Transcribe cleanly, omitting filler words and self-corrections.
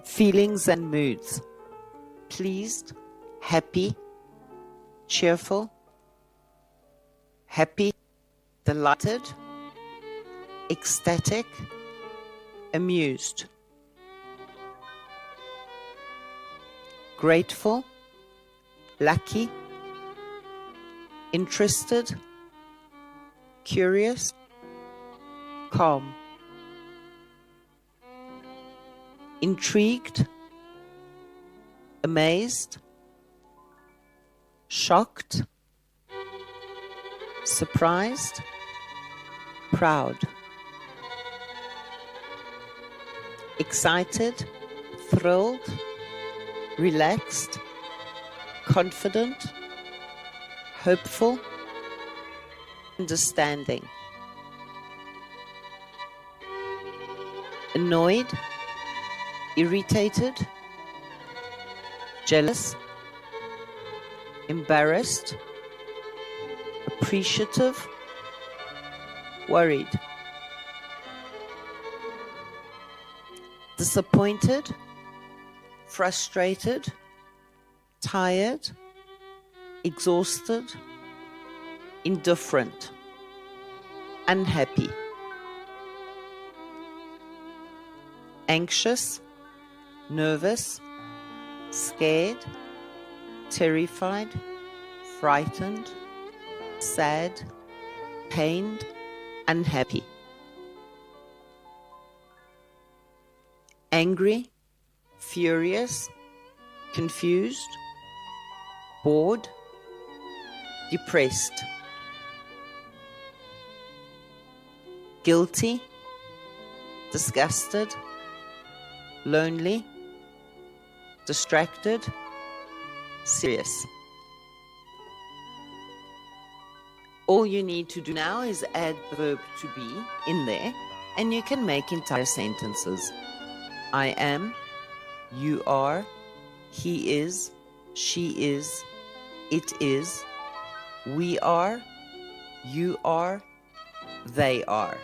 Feelings and moods: pleased, happy, cheerful, happy, delighted, ecstatic, amused, grateful, lucky, interested, curious, calm, intrigued, amazed, shocked, surprised, proud, excited, thrilled, relaxed, confident, hopeful, understanding, annoyed, irritated, jealous, embarrassed, appreciative, worried, disappointed, frustrated, tired, exhausted, indifferent, unhappy, anxious, nervous, scared, terrified, frightened, sad, pained, unhappy, angry, furious, confused, bored, depressed, guilty, disgusted, lonely, distracted, serious. All you need to do now is add the verb to be in there, and you can make entire sentences. I am, you are, he is, she is, it is, we are, you are, they are.